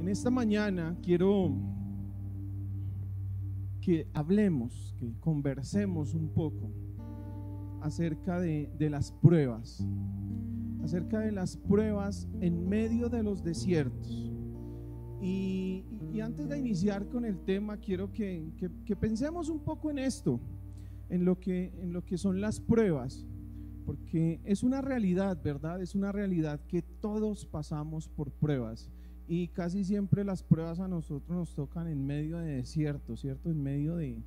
esta mañana quiero que hablemos, que conversemos un poco acerca de las pruebas, en medio de los desiertos. Y antes de iniciar con el tema, quiero que pensemos un poco en esto, en lo que son las pruebas, porque es una realidad, ¿verdad? Es una realidad que todos pasamos por pruebas. Y casi siempre las pruebas a nosotros nos tocan en medio de desierto, ¿cierto? En medio de,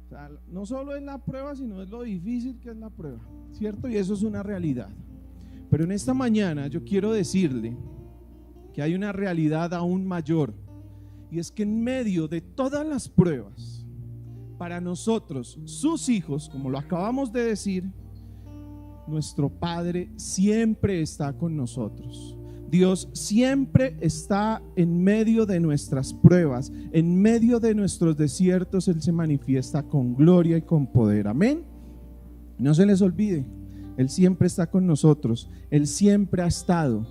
o sea, no solo es la prueba, sino es lo difícil que es la prueba, ¿cierto? Y eso es una realidad. Pero en esta mañana yo quiero decirle que hay una realidad aún mayor, y es que en medio de todas las pruebas, para nosotros, sus hijos, como lo acabamos de decir, nuestro Padre siempre está con nosotros. Dios siempre está en medio de nuestras pruebas, en medio de nuestros desiertos. Él se manifiesta con gloria y con poder. Amén. No se les olvide, Él siempre está con nosotros. Él siempre ha estado.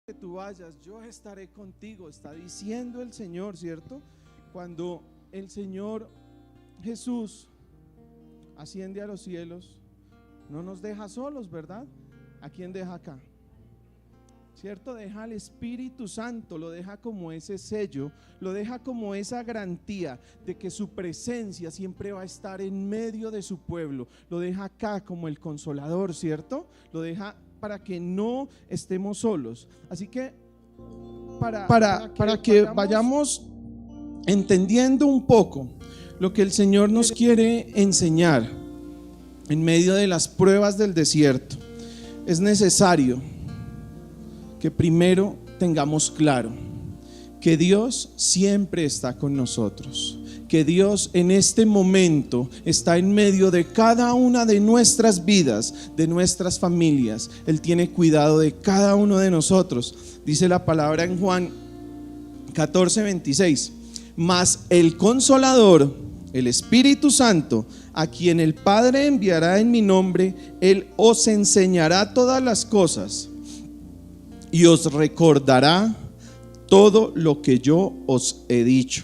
Que tú vayas, yo estaré contigo, está diciendo el Señor, ¿cierto? Cuando el Señor Jesús asciende a los cielos, no nos deja solos, ¿verdad? ¿A quién deja acá? ¿Cierto? Deja al Espíritu Santo, lo deja como ese sello, lo deja como esa garantía de que su presencia siempre va a estar en medio de su pueblo. Lo deja acá como el consolador, ¿cierto? Lo deja para que no estemos solos. Así que para que vayamos entendiendo un poco lo que el Señor nos quiere enseñar en medio de las pruebas del desierto, es necesario que primero tengamos claro que Dios siempre está con nosotros, que Dios en este momento está en medio de cada una de nuestras vidas, de nuestras familias. Él tiene cuidado de cada uno de nosotros. Dice la palabra en Juan 14:26, mas el Consolador, el Espíritu Santo, a quien el Padre enviará en mi nombre, Él os enseñará todas las cosas y os recordará todo lo que yo os he dicho.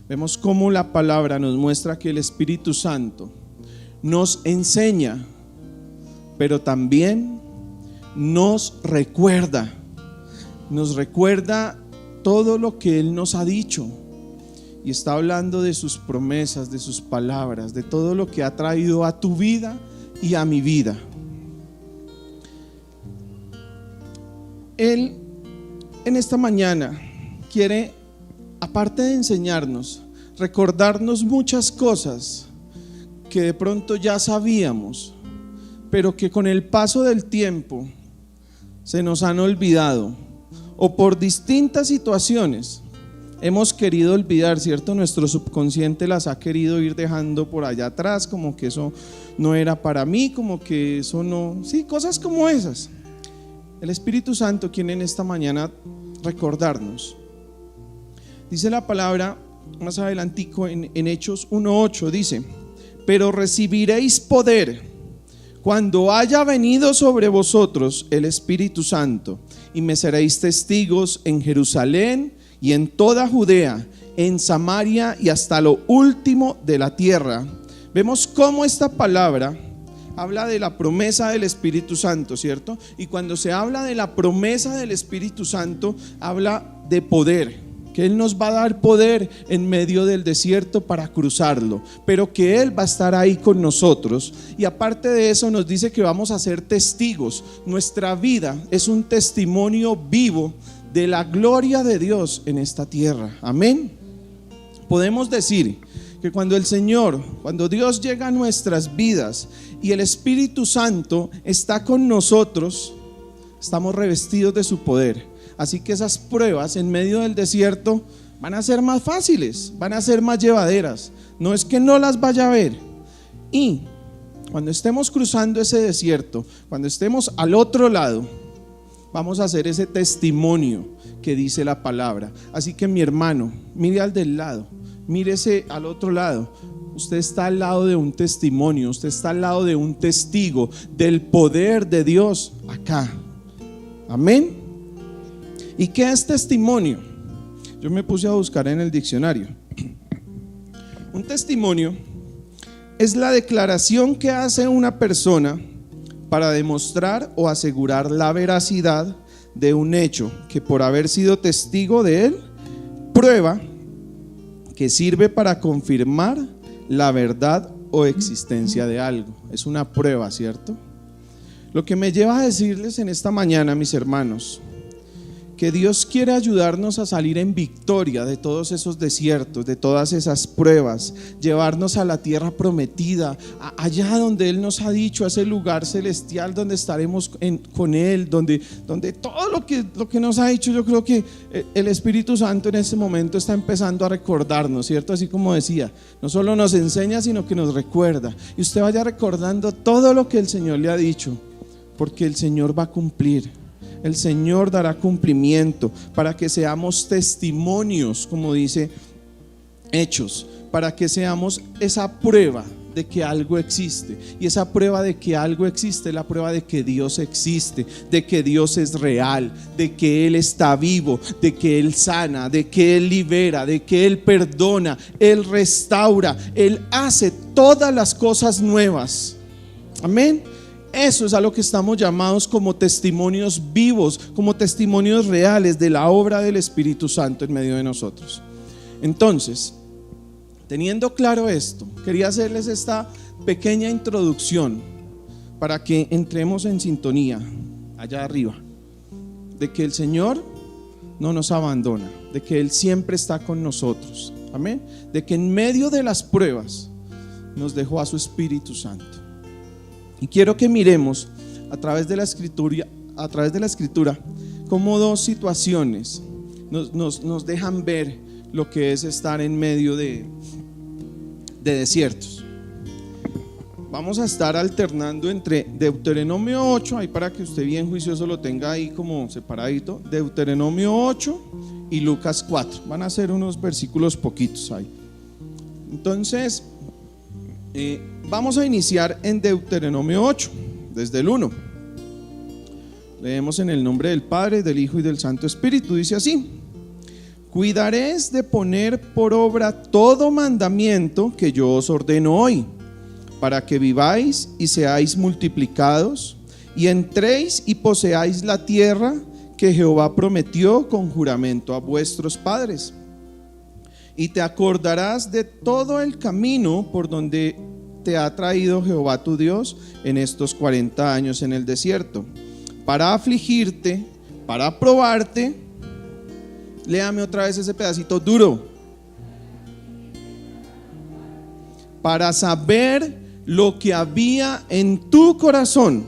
Vemos cómo la palabra nos muestra que el Espíritu Santo nos enseña, pero también nos recuerda todo lo que Él nos ha dicho. Y está hablando de sus promesas, de sus palabras, de todo lo que ha traído a tu vida y a mi vida. Él en esta mañana quiere, aparte de enseñarnos, recordarnos muchas cosas que de pronto ya sabíamos, pero que con el paso del tiempo se nos han olvidado, o por distintas situaciones hemos querido olvidar, ¿cierto? Nuestro subconsciente las ha querido ir dejando por allá atrás, como que eso no era para mí, como que eso no, sí, cosas como esas. El Espíritu Santo quiere en esta mañana recordarnos. Dice la palabra más adelantico en Hechos 1:8, dice: pero recibiréis poder cuando haya venido sobre vosotros el Espíritu Santo, y me seréis testigos en Jerusalén y en toda Judea, en Samaria y hasta lo último de la tierra. Vemos cómo esta palabra habla de la promesa del Espíritu Santo, ¿cierto? Y cuando se habla de la promesa del Espíritu Santo, habla de poder, que Él nos va a dar poder en medio del desierto para cruzarlo, pero que Él va a estar ahí con nosotros. Y aparte de eso nos dice que vamos a ser testigos. Nuestra vida es un testimonio vivo de la gloria de Dios en esta tierra. Amén. Podemos decir que cuando Dios llega a nuestras vidas y el Espíritu Santo está con nosotros, estamos revestidos de su poder. Así que esas pruebas en medio del desierto van a ser más fáciles, van a ser más llevaderas. No es que no las vaya a ver. Y cuando estemos cruzando ese desierto, cuando estemos al otro lado, vamos a hacer ese testimonio que dice la palabra. Así que mi hermano, mire al del lado mírese al otro lado. Usted está al lado de un testimonio, usted está al lado de un testigo del poder de Dios acá. Amén. ¿Y qué es testimonio? Yo me puse a buscar en el diccionario. Un testimonio es la declaración que hace una persona para demostrar o asegurar la veracidad de un hecho que, por haber sido testigo de él, prueba que sirve para confirmar la verdad o existencia de algo. Es una prueba, ¿cierto? Lo que me lleva a decirles en esta mañana, mis hermanos, que Dios quiere ayudarnos a salir en victoria de todos esos desiertos, de todas esas pruebas, llevarnos a la tierra prometida, allá donde Él nos ha dicho, a ese lugar celestial donde estaremos con Él, donde todo lo que nos ha dicho. Yo creo que el Espíritu Santo en este momento está empezando a recordarnos, ¿cierto? Así como decía, no solo nos enseña, sino que nos recuerda. Y usted vaya recordando todo lo que el Señor le ha dicho, porque el Señor va a cumplir. El Señor dará cumplimiento para que seamos testimonios, como dice Hechos, para que seamos esa prueba de que algo existe. Y esa prueba de que algo existe es la prueba de que Dios existe, de que Dios es real, de que Él está vivo, de que Él sana, de que Él libera, de que Él perdona, Él restaura, Él hace todas las cosas nuevas. Amén. Eso es a lo que estamos llamados como testimonios vivos, como testimonios reales de la obra del Espíritu Santo en medio de nosotros. Entonces, teniendo claro esto, quería hacerles esta pequeña introducción para que entremos en sintonía allá arriba, de que el Señor no nos abandona, de que Él siempre está con nosotros. Amén. De que en medio de las pruebas nos dejó a su Espíritu Santo. Y quiero que miremos a través de la escritura cómo dos situaciones nos dejan ver lo que es estar en medio de desiertos. Vamos a estar alternando entre Deuteronomio 8, ahí para que usted bien juicioso lo tenga ahí como separadito, Deuteronomio 8 y Lucas 4. Van a ser unos versículos poquitos ahí. Entonces, vamos a iniciar en Deuteronomio 8, desde el 1. Leemos en el nombre del Padre, del Hijo y del Santo Espíritu. Dice así: cuidaréis de poner por obra todo mandamiento que yo os ordeno hoy, para que viváis y seáis multiplicados, y entréis y poseáis la tierra que Jehová prometió con juramento a vuestros padres. Y te acordarás de todo el camino por donde te ha traído Jehová tu Dios en estos 40 años en el desierto, para afligirte, para probarte. Léame otra vez ese pedacito duro. Para saber lo que había en tu corazón,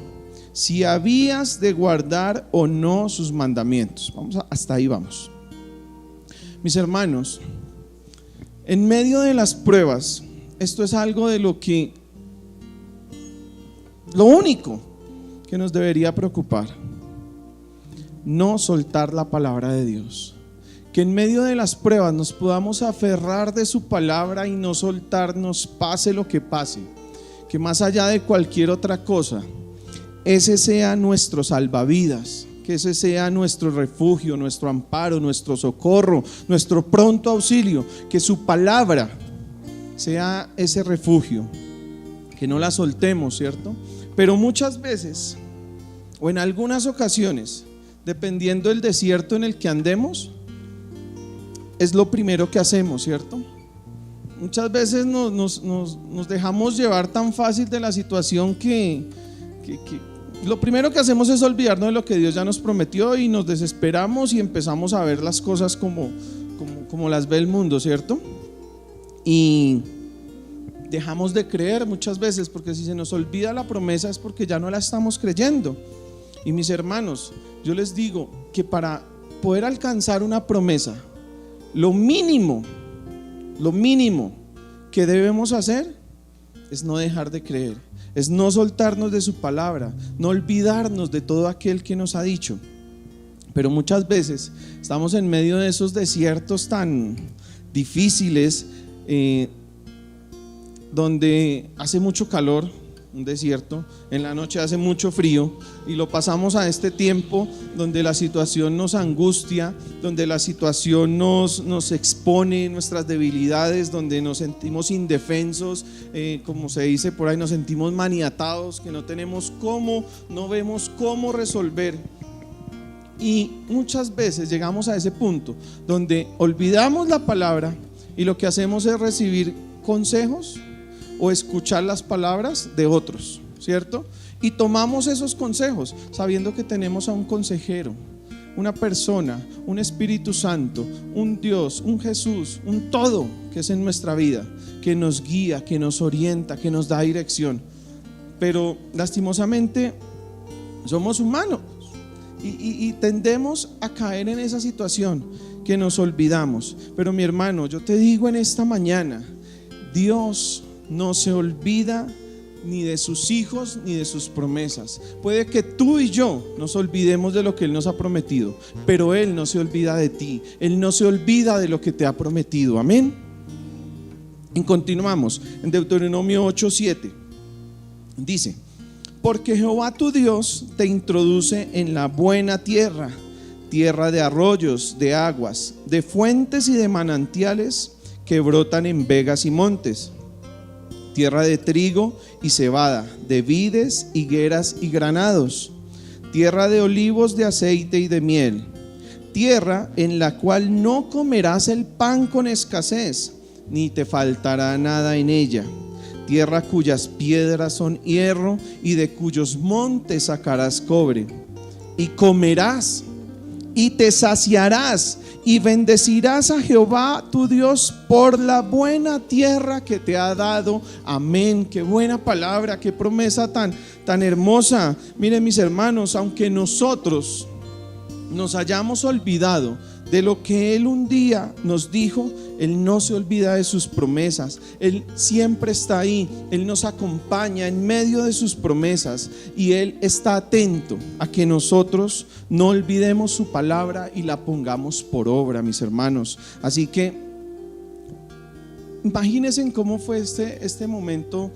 si habías de guardar o no sus mandamientos. Hasta ahí vamos. Mis hermanos, en medio de las pruebas, esto es algo de lo único que nos debería preocupar: no soltar la palabra de Dios. Que en medio de las pruebas nos podamos aferrar de su palabra y no soltarnos, pase lo que pase. Que más allá de cualquier otra cosa, ese sea nuestro salvavidas, que ese sea nuestro refugio, nuestro amparo, nuestro socorro, nuestro pronto auxilio. Que su palabra sea ese refugio, que no la soltemos, ¿cierto? Pero muchas veces, o en algunas ocasiones, dependiendo del desierto en el que andemos, es lo primero que hacemos, ¿cierto? Muchas veces nos dejamos llevar tan fácil de la situación que lo primero que hacemos es olvidarnos de lo que Dios ya nos prometió y nos desesperamos y empezamos a ver las cosas como las ve el mundo, ¿cierto? Y dejamos de creer muchas veces, porque si se nos olvida la promesa es porque ya no la estamos creyendo. Y mis hermanos, yo les digo que para poder alcanzar una promesa, lo mínimo que debemos hacer es no dejar de creer, es no soltarnos de su palabra, no olvidarnos de todo aquel que nos ha dicho. Pero muchas veces estamos en medio de esos desiertos tan difíciles, donde hace mucho calor, un desierto, en la noche hace mucho frío, y lo pasamos a este tiempo donde la situación nos angustia, donde la situación nos expone nuestras debilidades, donde nos sentimos indefensos, como se dice por ahí, nos sentimos maniatados, que no tenemos cómo, no vemos cómo resolver. Y muchas veces llegamos a ese punto donde olvidamos la palabra y lo que hacemos es recibir consejos o escuchar las palabras de otros, ¿cierto? Y tomamos esos consejos sabiendo que tenemos a un consejero, una persona, un Espíritu Santo, un Dios, un Jesús, un todo que es en nuestra vida, que nos guía, que nos orienta, que nos da dirección. Pero lastimosamente somos humanos y tendemos a caer en esa situación que nos olvidamos. Pero mi hermano, yo te digo en esta mañana, Dios no se olvida ni de sus hijos ni de sus promesas. Puede que tú y yo nos olvidemos de lo que Él nos ha prometido, pero Él no se olvida de ti. Él no se olvida de lo que te ha prometido. Amén. Y continuamos en Deuteronomio 8:7. Dice: porque Jehová tu Dios te introduce en la buena tierra, tierra de arroyos, de aguas, de fuentes y de manantiales que brotan en vegas y montes, tierra de trigo y cebada, de vides, higueras y granados, tierra de olivos, de aceite y de miel, tierra en la cual no comerás el pan con escasez, ni te faltará nada en ella, tierra cuyas piedras son hierro y de cuyos montes sacarás cobre, y comerás y te saciarás y bendecirás a Jehová tu Dios por la buena tierra que te ha dado. Amén. Qué buena palabra, qué promesa tan hermosa. Miren, mis hermanos, aunque nosotros nos hayamos olvidado de lo que Él un día nos dijo, Él no se olvida de sus promesas. Él siempre está ahí, Él nos acompaña en medio de sus promesas, y Él está atento a que nosotros no olvidemos su palabra y la pongamos por obra, mis hermanos. Así que imagínense cómo fue este momento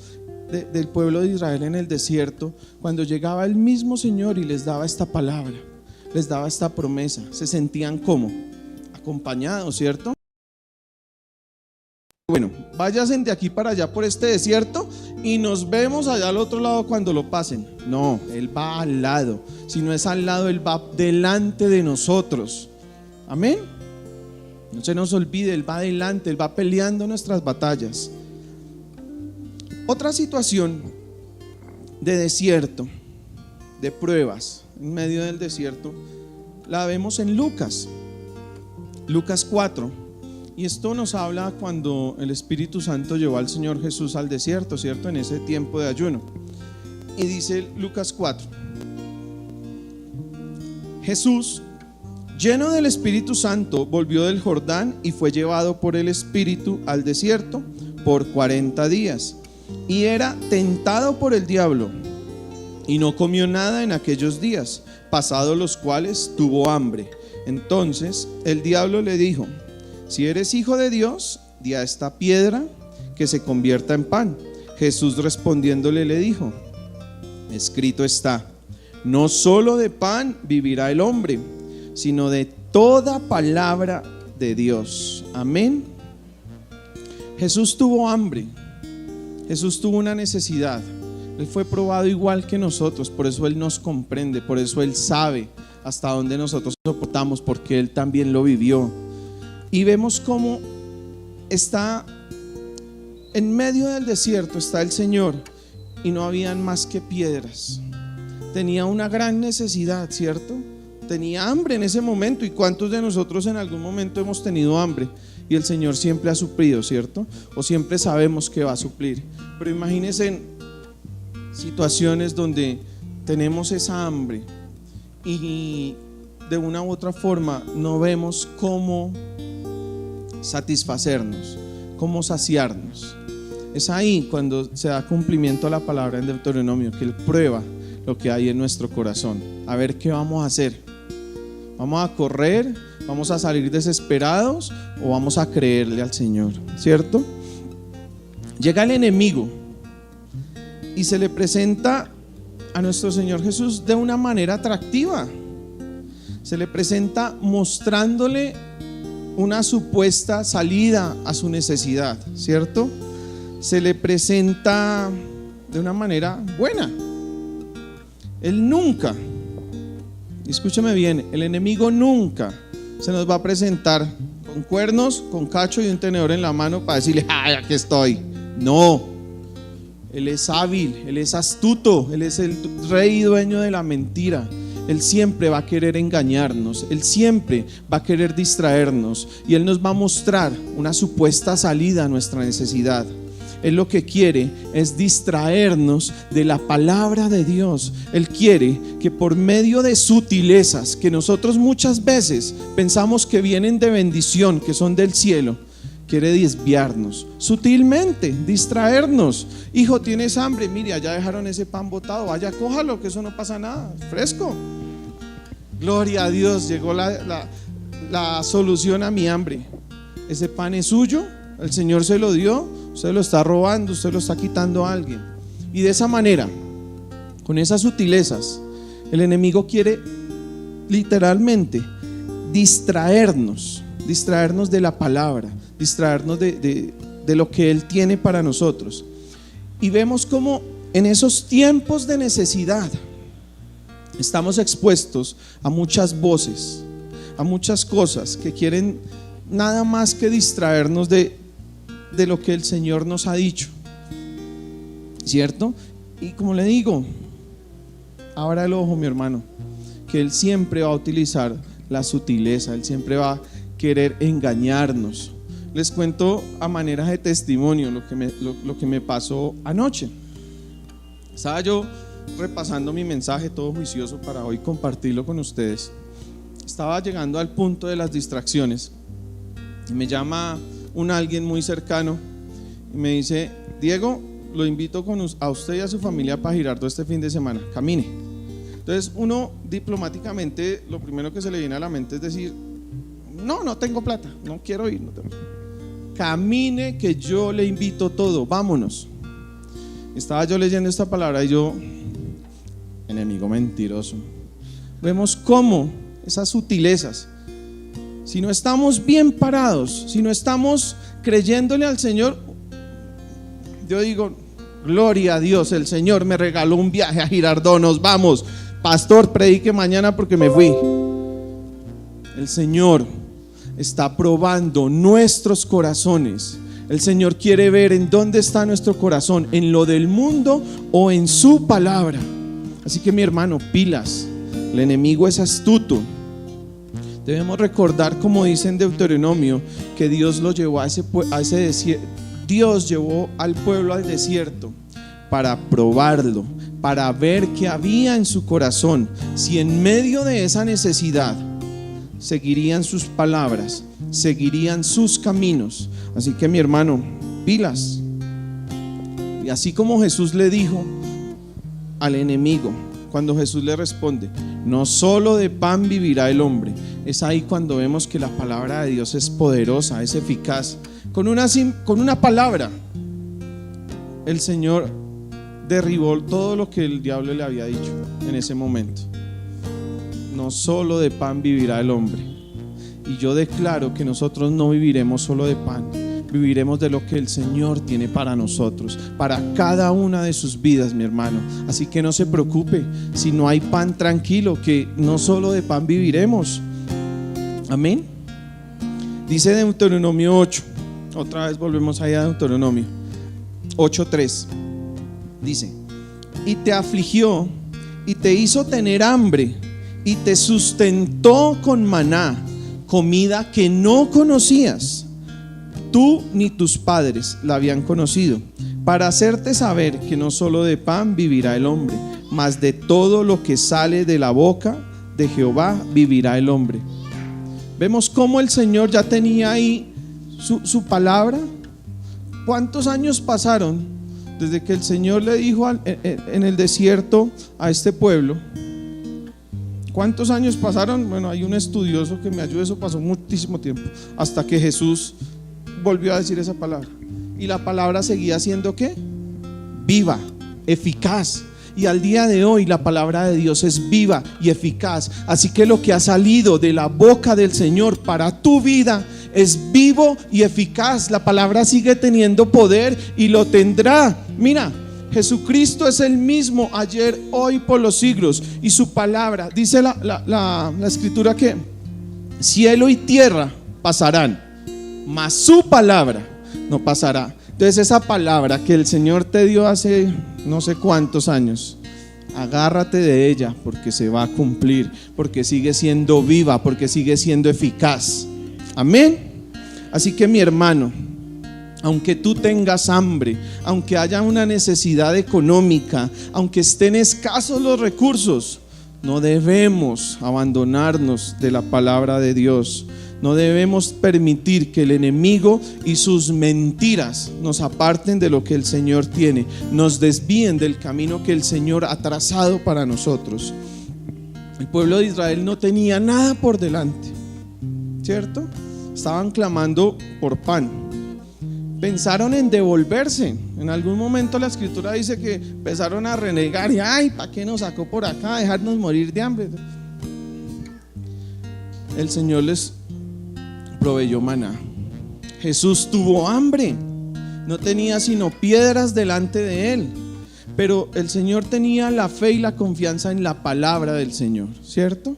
del pueblo de Israel en el desierto, cuando llegaba el mismo Señor y les daba esta palabra, les daba esta promesa. Se sentían como acompañados, ¿cierto? Bueno, váyanse de aquí para allá por este desierto y nos vemos allá al otro lado cuando lo pasen. No, Él va al lado. Si no es al lado, Él va delante de nosotros. Amén. No se nos olvide, Él va adelante, Él va peleando nuestras batallas. Otra situación de desierto, de pruebas en medio del desierto, la vemos en Lucas 4. Y esto nos habla cuando el Espíritu Santo llevó al Señor Jesús al desierto, ¿cierto? En ese tiempo de ayuno. Y dice Lucas 4: Jesús, lleno del Espíritu Santo, volvió del Jordán y fue llevado por el Espíritu al desierto por 40 días. Y era tentado por el diablo, y no comió nada en aquellos días, pasados los cuales tuvo hambre. Entonces el diablo le dijo: si eres hijo de Dios, di a esta piedra que se convierta en pan. Jesús respondiéndole le dijo: escrito está, no solo de pan vivirá el hombre, sino de toda palabra de Dios. Amén. Jesús tuvo hambre, Jesús tuvo una necesidad. Él fue probado igual que nosotros, por eso Él nos comprende, por eso Él sabe hasta dónde nosotros soportamos, porque Él también lo vivió. Y vemos cómo está en medio del desierto, está el Señor, y no habían más que piedras. Tenía una gran necesidad, ¿cierto? Tenía hambre en ese momento. ¿Y cuántos de nosotros en algún momento hemos tenido hambre? Y el Señor siempre ha suplido, ¿cierto? O siempre sabemos que va a suplir. Pero imagínense en situaciones donde tenemos esa hambre y de una u otra forma no vemos cómo satisfacernos, cómo saciarnos. Es ahí cuando se da cumplimiento a la palabra en Deuteronomio, que Él prueba lo que hay en nuestro corazón. A ver qué vamos a hacer. ¿Vamos a correr? ¿Vamos a salir desesperados? ¿O vamos a creerle al Señor? ¿Cierto? Llega el enemigo y se le presenta a nuestro Señor Jesús de una manera atractiva. Se le presenta mostrándole una supuesta salida a su necesidad, ¿cierto? Se le presenta de una manera buena. Él nunca, escúchame bien, el enemigo nunca se nos va a presentar con cuernos, con cacho y un tenedor en la mano para decirle, ¡ay, aquí estoy! No, Él es hábil, Él es astuto, Él es el rey y dueño de la mentira. Él siempre va a querer engañarnos, Él siempre va a querer distraernos y Él nos va a mostrar una supuesta salida a nuestra necesidad. Él lo que quiere es distraernos de la palabra de Dios. Él quiere que por medio de sutilezas que nosotros muchas veces pensamos que vienen de bendición, que son del cielo, quiere desviarnos, sutilmente, distraernos. Hijo, ¿tienes hambre? Mire, allá dejaron ese pan botado, vaya, cójalo, que eso no pasa nada, fresco. Gloria a Dios, llegó la solución a mi hambre. Ese pan es suyo, el Señor se lo dio, usted lo está robando, usted lo está quitando a alguien. Y de esa manera, con esas sutilezas, el enemigo quiere literalmente distraernos de la palabra, distraernos de lo que Él tiene para nosotros. Y vemos cómo en esos tiempos de necesidad estamos expuestos a muchas voces, a muchas cosas que quieren nada más que distraernos de lo que el Señor nos ha dicho, ¿cierto? Y como le digo, abra el ojo, mi hermano, que Él siempre va a utilizar la sutileza, Él siempre va a querer engañarnos. Les cuento a manera de testimonio lo que me pasó anoche. Estaba yo repasando mi mensaje todo juicioso para hoy compartirlo con ustedes. Estaba llegando al punto de las distracciones y me llama alguien muy cercano y me dice: Diego, lo invito a usted y a su familia para Girardot este fin de semana, camine. Entonces uno diplomáticamente lo primero que se le viene a la mente es decir: no tengo plata, no quiero ir, no tengo. Camine, que yo le invito todo, vámonos. Estaba yo leyendo esta palabra y yo, enemigo mentiroso. Vemos cómo esas sutilezas, si no estamos bien parados, si no estamos creyéndole al Señor, yo digo: gloria a Dios, el Señor me regaló un viaje a Girardot, nos vamos. Pastor, predique mañana porque me fui. El Señor está probando nuestros corazones. El Señor quiere ver en dónde está nuestro corazón, en lo del mundo o en su palabra. Así que, mi hermano, pilas, el enemigo es astuto. Debemos recordar, como dice en Deuteronomio, que Dios lo llevó a ese desierto. Dios llevó al pueblo al desierto para probarlo, para ver qué había en su corazón, si en medio de esa necesidad seguirían sus palabras, seguirían sus caminos. Así que, mi hermano, pilas. Y así como Jesús le dijo al enemigo, cuando Jesús le responde: no solo de pan vivirá el hombre, es ahí cuando vemos que la palabra de Dios es poderosa, es eficaz. Con una palabra el Señor derribó todo lo que el diablo le había dicho en ese momento. No solo de pan vivirá el hombre. Y yo declaro que nosotros no viviremos solo de pan, viviremos de lo que el Señor tiene para nosotros, para cada una de sus vidas, mi hermano. Así que no se preocupe, si no hay pan, tranquilo, que no solo de pan viviremos. Amén. Dice Deuteronomio 8, otra vez volvemos allá a Deuteronomio 8:3. Dice: y te afligió y te hizo tener hambre y te sustentó con maná, comida que no conocías, tú ni tus padres la habían conocido, para hacerte saber que no solo de pan vivirá el hombre, mas de todo lo que sale de la boca de Jehová vivirá el hombre. Vemos cómo el Señor ya tenía ahí su palabra. ¿Cuántos años pasaron desde que el Señor le dijo en el desierto a este pueblo? ¿Cuántos años pasaron? Bueno, hay un estudioso que me ayuda, eso pasó muchísimo tiempo, hasta que Jesús volvió a decir esa palabra. y la palabra seguía siendo ¿qué? Viva, eficaz. Y al día de hoy la palabra de Dios es viva y eficaz. Así que lo que ha salido de la boca del Señor para tu vida es vivo y eficaz. La palabra sigue teniendo poder y lo tendrá. Mira, Jesucristo es el mismo ayer, hoy, por los siglos. Y su palabra, dice la escritura, que cielo y tierra pasarán, mas su palabra no pasará. Entonces esa palabra que el Señor te dio hace no sé cuántos años, agárrate de ella, porque se va a cumplir, porque sigue siendo viva, porque sigue siendo eficaz. Amén. Así que mi hermano, aunque tú tengas hambre, aunque haya una necesidad económica, aunque estén escasos los recursos, no debemos abandonarnos de la palabra de Dios. No debemos permitir que el enemigo y sus mentiras nos aparten de lo que el Señor tiene, nos desvíen del camino que el Señor ha trazado para nosotros. El pueblo de Israel no tenía nada por delante, ¿cierto? Estaban clamando por pan. Pensaron en devolverse. En algún momento la escritura dice que empezaron a renegar y ay, ¿para qué nos sacó por acá? Dejarnos morir de hambre. El Señor les proveyó maná. Jesús tuvo hambre, no tenía sino piedras delante de él, pero el Señor tenía la fe y la confianza en la palabra del Señor, ¿cierto?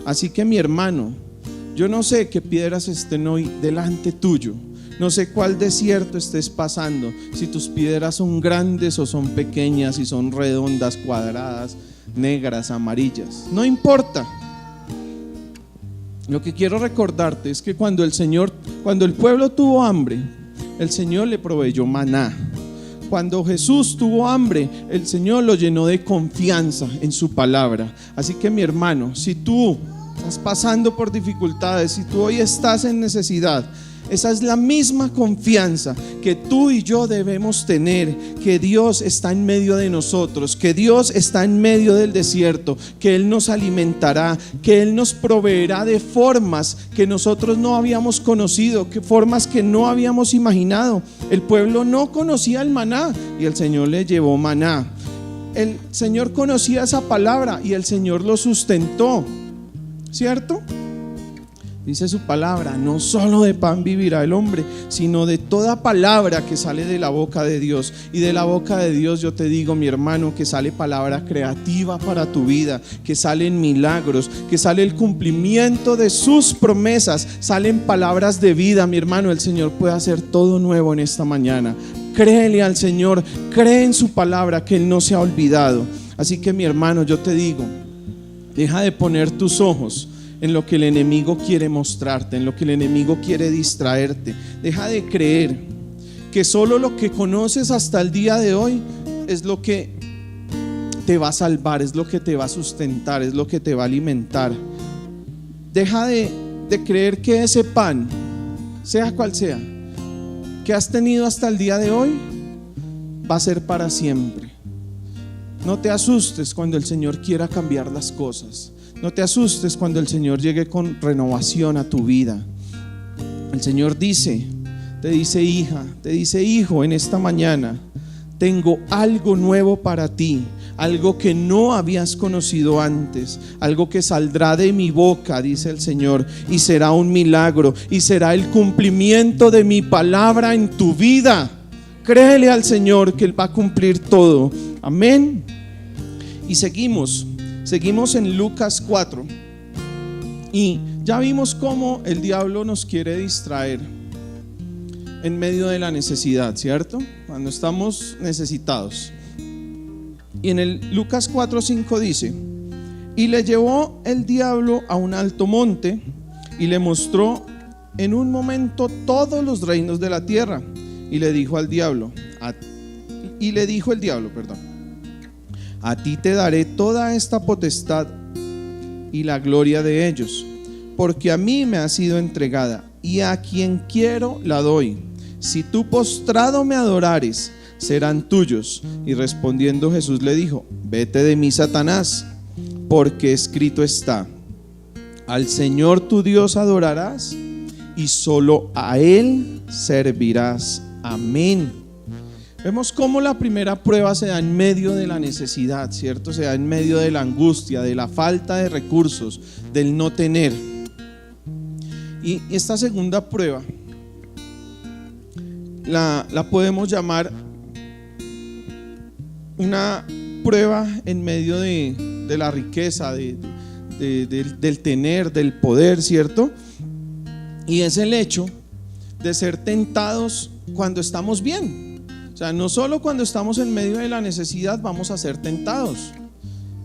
Así que mi hermano, yo no sé qué piedras estén hoy delante tuyo, no sé cuál desierto estés pasando, si tus piedras son grandes o son pequeñas, si son redondas, cuadradas, negras, amarillas, no importa. Lo que quiero recordarte es que cuando el pueblo tuvo hambre, el Señor le proveyó maná. Cuando Jesús tuvo hambre, el Señor lo llenó de confianza en su palabra. Así que mi hermano, si tú estás pasando por dificultades, si tú hoy estás en necesidad, esa es la misma confianza que tú y yo debemos tener, que Dios está en medio de nosotros, que Dios está en medio del desierto, que Él nos alimentará, que Él nos proveerá de formas que nosotros no habíamos conocido, que formas que no habíamos imaginado. El pueblo no conocía el maná y el Señor le llevó maná. El Señor conocía esa palabra y el Señor lo sustentó, ¿cierto? Dice su palabra, no solo de pan vivirá el hombre, sino de toda palabra que sale de la boca de Dios. Y de la boca de Dios yo te digo, mi hermano, que sale palabra creativa para tu vida, que salen milagros, que sale el cumplimiento de sus promesas, salen palabras de vida, mi hermano. El Señor puede hacer todo nuevo en esta mañana. Créele al Señor, cree en su palabra, que Él no se ha olvidado. Así que mi hermano, yo te digo, deja de poner tus ojos en lo que el enemigo quiere mostrarte, en lo que el enemigo quiere distraerte. Deja de creer que solo lo que conoces hasta el día de hoy es lo que te va a salvar, es lo que te va a sustentar, es lo que te va a alimentar. Deja de creer que ese pan, sea cual sea, que has tenido hasta el día de hoy, va a ser para siempre. No te asustes cuando el Señor quiera cambiar las cosas. No te asustes cuando el Señor llegue con renovación a tu vida. El Señor te dice hija, te dice hijo, en esta mañana tengo algo nuevo para ti, algo que no habías conocido antes, algo que saldrá de mi boca, dice el Señor, y será un milagro, y será el cumplimiento de mi palabra en tu vida. Créele al Señor que Él va a cumplir todo. Amén. Y seguimos en Lucas 4 y ya vimos cómo el diablo nos quiere distraer en medio de la necesidad, ¿cierto? Cuando estamos necesitados. Y en el Lucas 4:5 dice: y le llevó el diablo a un alto monte y le mostró en un momento todos los reinos de la tierra, y le dijo el diablo, a ti te daré toda esta potestad y la gloria de ellos, porque a mí me ha sido entregada, y a quien quiero la doy. Si tú postrado me adorares, serán tuyos. Y respondiendo Jesús le dijo: vete de mí, Satanás, porque escrito está: al Señor tu Dios adorarás, y solo a Él servirás. Amén. Vemos cómo la primera prueba se da en medio de la necesidad, ¿cierto? Se da en medio de la angustia, de la falta de recursos, del no tener. Y esta segunda prueba la podemos llamar una prueba en medio de la riqueza, del tener, del poder, ¿cierto? Y es el hecho de ser tentados cuando estamos bien. O sea, no solo cuando estamos en medio de la necesidad vamos a ser tentados.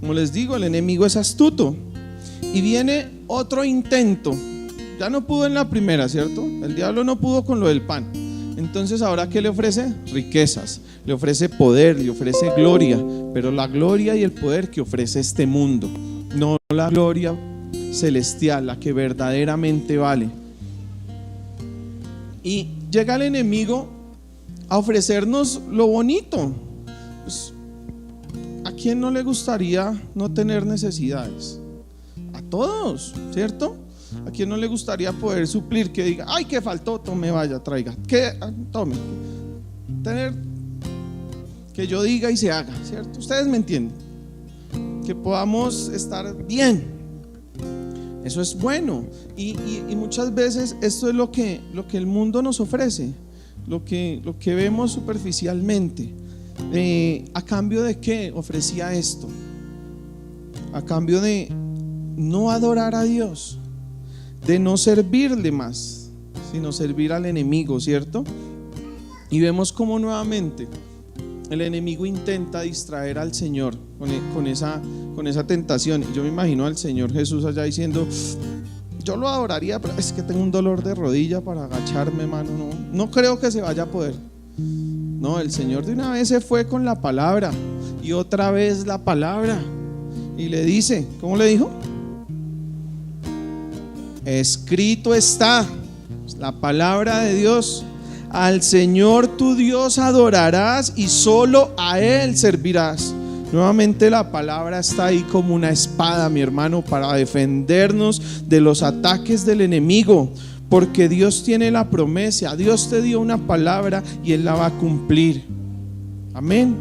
Como les digo, el enemigo es astuto. Y viene otro intento. Ya no pudo en la primera, ¿cierto? El diablo no pudo con lo del pan. Entonces, ¿ahora qué le ofrece? Riquezas, le ofrece poder, le ofrece gloria. Pero la gloria y el poder que ofrece este mundo, no la gloria celestial, la que verdaderamente vale. Y llega el enemigo a ofrecernos lo bonito. Pues, ¿a quién no le gustaría no tener necesidades? A todos, ¿cierto? ¿A quién no le gustaría poder suplir, que diga, ay, que faltó, tome, vaya, traiga, que tome, tener, que yo diga y se haga, ¿cierto? Ustedes me entienden, que podamos estar bien. Eso es bueno. Y muchas veces esto es lo que el mundo nos ofrece, lo que vemos superficialmente. ¿A cambio de qué ofrecía esto? A cambio de no adorar a Dios, de no servirle más, sino servir al enemigo, ¿cierto? Y vemos cómo nuevamente el enemigo intenta distraer al Señor con esa tentación. Y yo me imagino al Señor Jesús allá diciendo, yo lo adoraría, pero es que tengo un dolor de rodilla para agacharme, hermano, no creo que se vaya a poder. No, el Señor de una vez se fue con la palabra y otra vez la palabra, y le dice, ¿cómo le dijo? Escrito está, la palabra de Dios: al Señor tu Dios adorarás y solo a Él servirás. Nuevamente la palabra está ahí como una espada, mi hermano, para defendernos de los ataques del enemigo, porque Dios tiene la promesa, Dios te dio una palabra y Él la va a cumplir. Amén.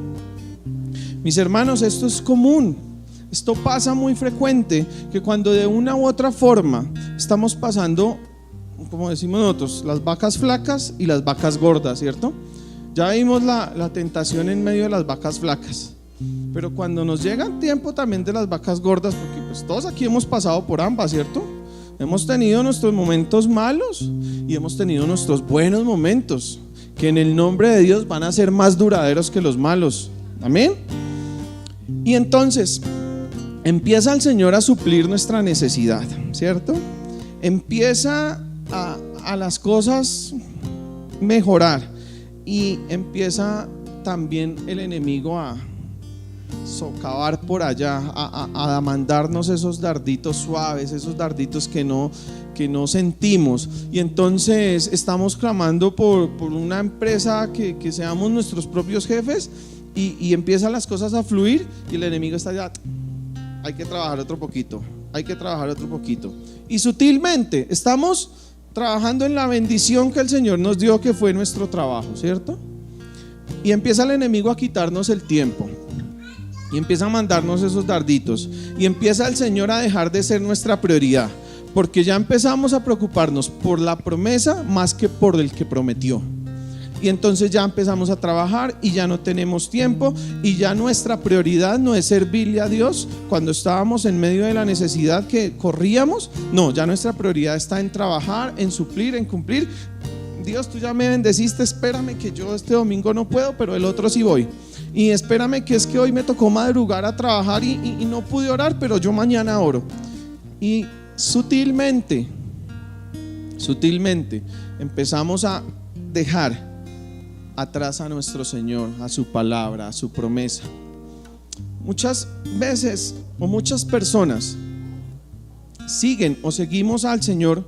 Mis hermanos, esto es común. Esto pasa muy frecuente, que cuando de una u otra forma estamos pasando, como decimos nosotros, las vacas flacas y las vacas gordas, ¿cierto? Ya vimos la tentación en medio de las vacas flacas, pero cuando nos llega el tiempo también de las vacas gordas, porque pues todos aquí hemos pasado por ambas, ¿cierto? Hemos tenido nuestros momentos malos y hemos tenido nuestros buenos momentos, que en el nombre de Dios van a ser más duraderos que los malos. Amén. Y entonces empieza el Señor a suplir nuestra necesidad, ¿cierto? Empieza a las cosas mejorar, y empieza también el enemigo a socavar por allá, a mandarnos esos darditos suaves, esos darditos que no sentimos. Y entonces estamos clamando por una empresa que seamos nuestros propios jefes, y empiezan las cosas a fluir, y el enemigo está allá. Hay que trabajar otro poquito, hay que trabajar otro poquito. Y sutilmente estamos trabajando en la bendición que el Señor nos dio, que fue nuestro trabajo, ¿cierto? Y empieza el enemigo a quitarnos el tiempo, y empieza a mandarnos esos darditos, y empieza el Señor a dejar de ser nuestra prioridad, porque ya empezamos a preocuparnos por la promesa más que por el que prometió. Y entonces ya empezamos a trabajar y ya no tenemos tiempo, y ya nuestra prioridad no es servirle a Dios cuando estábamos en medio de la necesidad que corríamos. No, ya nuestra prioridad está en trabajar, en suplir, en cumplir. Dios, tú ya me bendeciste, espérame que yo este domingo no puedo, pero el otro sí voy. Y espérame que es que hoy me tocó madrugar a trabajar y no pude orar, pero yo mañana oro. Y sutilmente empezamos a dejar atrás a nuestro Señor, a su palabra, a su promesa. Muchas veces, o muchas personas siguen o seguimos al Señor,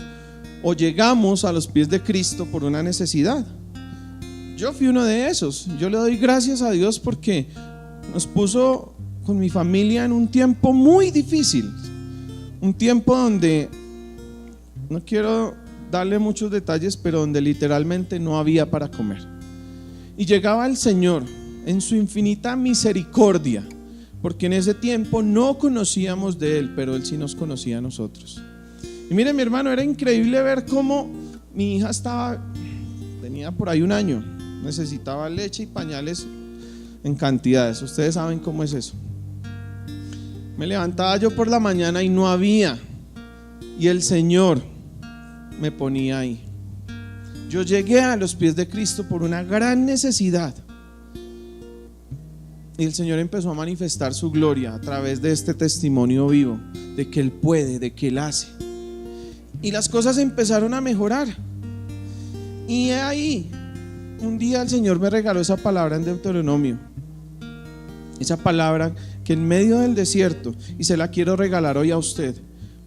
o llegamos a los pies de Cristo por una necesidad. Yo fui uno de esos. Yo le doy gracias a Dios porque nos puso con mi familia en un tiempo muy difícil, un tiempo donde, no quiero darle muchos detalles, pero donde literalmente no había para comer. Y llegaba el Señor en su infinita misericordia, porque en ese tiempo no conocíamos de Él, pero Él sí nos conocía a nosotros. Y mire, mi hermano, era increíble ver cómo mi hija tenía por ahí 1 año, necesitaba leche y pañales en cantidades. Ustedes saben cómo es eso. Me levantaba yo por la mañana y no había, y el Señor me ponía ahí. Yo llegué a los pies de Cristo por una gran necesidad, y el Señor empezó a manifestar su gloria a través de este testimonio vivo de que Él puede, de que Él hace, y las cosas empezaron a mejorar. Y ahí un día el Señor me regaló esa palabra en Deuteronomio, esa palabra que en medio del desierto, y se la quiero regalar hoy a usted,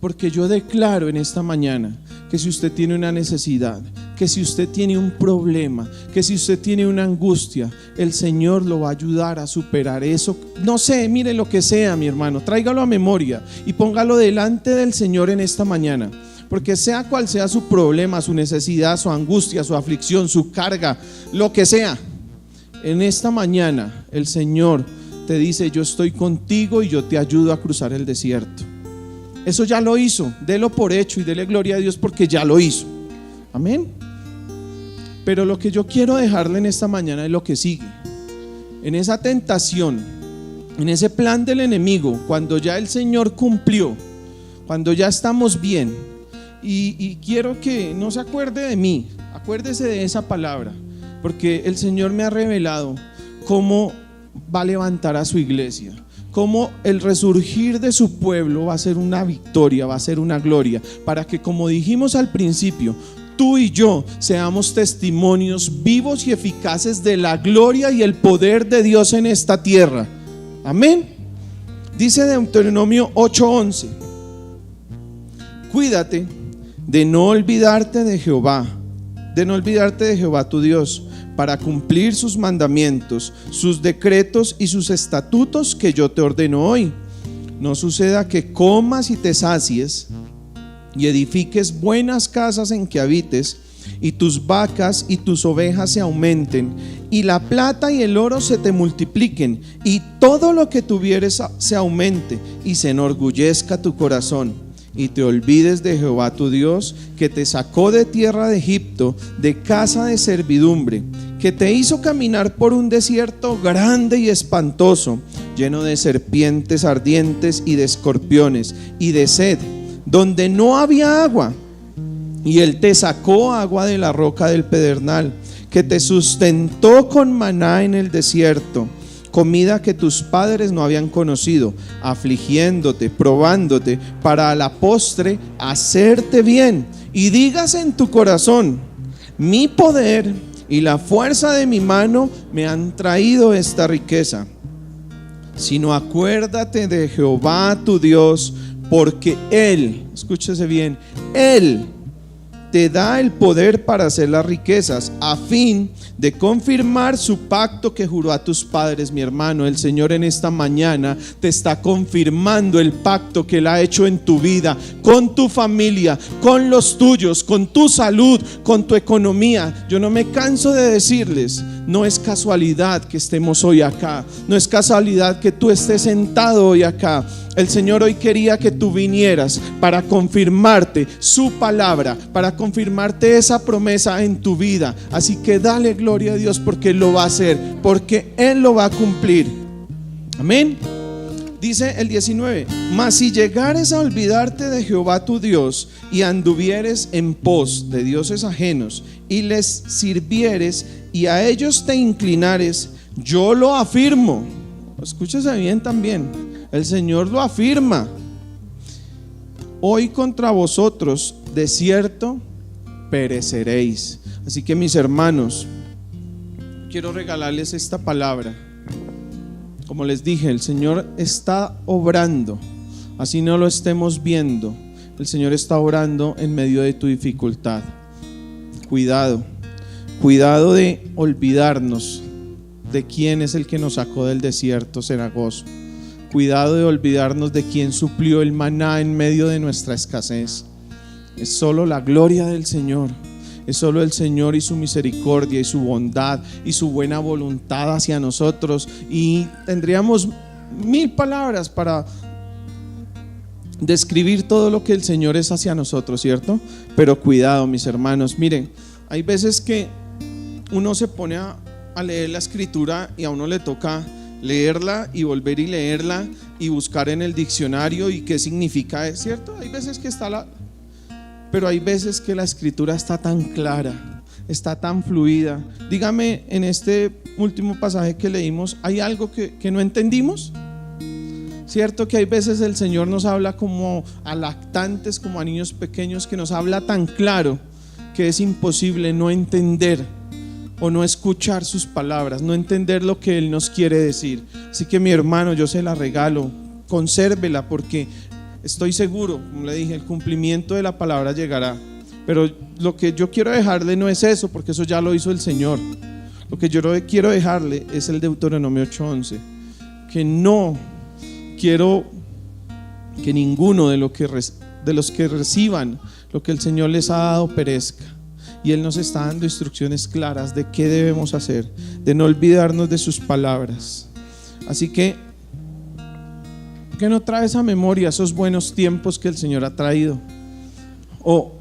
porque yo declaro en esta mañana que si usted tiene una necesidad, que si usted tiene un problema, que si usted tiene una angustia, el Señor lo va a ayudar a superar eso. No sé, mire, lo que sea, mi hermano, tráigalo a memoria y póngalo delante del Señor en esta mañana, porque sea cual sea su problema, su necesidad, su angustia, su aflicción, su carga, lo que sea, en esta mañana el Señor te dice: yo estoy contigo y yo te ayudo a cruzar el desierto. Eso ya lo hizo, délo por hecho y dele gloria a Dios porque ya lo hizo. Amén. Pero lo que yo quiero dejarle en esta mañana es lo que sigue. En esa tentación, en ese plan del enemigo, cuando ya el Señor cumplió, cuando ya estamos bien, y quiero que no se acuerde de mí, acuérdese de esa palabra, porque el Señor me ha revelado cómo va a levantar a su iglesia, cómo el resurgir de su pueblo va a ser una victoria, va a ser una gloria, para que, como dijimos al principio, tú y yo seamos testimonios vivos y eficaces de la gloria y el poder de Dios en esta tierra. Amén. Dice Deuteronomio 8:11: cuídate de no olvidarte de Jehová tu Dios, para cumplir sus mandamientos, sus decretos y sus estatutos que yo te ordeno hoy. No suceda que comas y te sacies y edifiques buenas casas en que habites, y tus vacas y tus ovejas se aumenten, y la plata y el oro se te multipliquen, y todo lo que tuvieres se aumente, y se enorgullezca tu corazón, y te olvides de Jehová tu Dios, que te sacó de tierra de Egipto, de casa de servidumbre, que te hizo caminar por un desierto grande y espantoso, lleno de serpientes ardientes y de escorpiones, y de sed, donde no había agua, y Él te sacó agua de la roca del pedernal, que te sustentó con maná en el desierto, comida que tus padres no habían conocido, afligiéndote, probándote, para a la postre hacerte bien, y digas en tu corazón: mi poder y la fuerza de mi mano me han traído esta riqueza. Sino acuérdate de Jehová tu Dios, porque Él, escúchese bien, Él te da el poder para hacer las riquezas, a fin de confirmar su pacto que juró a tus padres. Mi hermano, el Señor en esta mañana te está confirmando el pacto que Él ha hecho en tu vida, con tu familia, con los tuyos, con tu salud, con tu economía. Yo no me canso de decirles: no es casualidad que estemos hoy acá, no es casualidad que tú estés sentado hoy acá. El Señor hoy quería que tú vinieras para confirmarte su palabra, para confirmarte esa promesa en tu vida. Así que dale gloria a Dios, porque Él lo va a hacer, porque Él lo va a cumplir. Amén. Dice el 19: mas si llegares a olvidarte de Jehová tu Dios, y anduvieres en pos de dioses ajenos, y les sirvieres, y a ellos te inclinares, yo lo afirmo. Escúchese bien también, el Señor lo afirma: hoy contra vosotros de cierto pereceréis. Así que, mis hermanos, quiero regalarles esta palabra. Como les dije, el Señor está obrando, así no lo estemos viendo. El Señor está obrando en medio de tu dificultad. Cuidado de olvidarnos de quién es el que nos sacó del desierto cenagoso. Cuidado de olvidarnos de quién suplió el maná en medio de nuestra escasez. Es solo la gloria del Señor. es solo el Señor y su misericordia y su bondad y su buena voluntad hacia nosotros. Y tendríamos 1000 palabras para describir todo lo que el Señor es hacia nosotros, ¿cierto? Pero cuidado, mis hermanos, miren, hay veces que uno se pone a leer la escritura y a uno le toca leerla y volver y leerla y buscar en el diccionario y qué significa, ¿es cierto? Hay veces que pero hay veces que la escritura está tan clara, está tan fluida. Dígame, en este último pasaje que leímos, ¿hay algo que no entendimos? Cierto que hay veces el Señor nos habla como a lactantes, como a niños pequeños, que nos habla tan claro que es imposible no entender o no escuchar sus palabras, no entender lo que Él nos quiere decir. Así que, mi hermano, yo se la regalo, consérvela, porque estoy seguro, como le dije, el cumplimiento de la palabra llegará. Pero lo que yo quiero dejarle no es eso, porque eso ya lo hizo el Señor. Lo que yo quiero dejarle es el Deuteronomio 8:11, que no quiero que ninguno de los que reciban lo que el Señor les ha dado perezca. Y Él nos está dando instrucciones claras de qué debemos hacer, de no olvidarnos de sus palabras. Así que no traes a memoria esos buenos tiempos que el Señor ha traído, o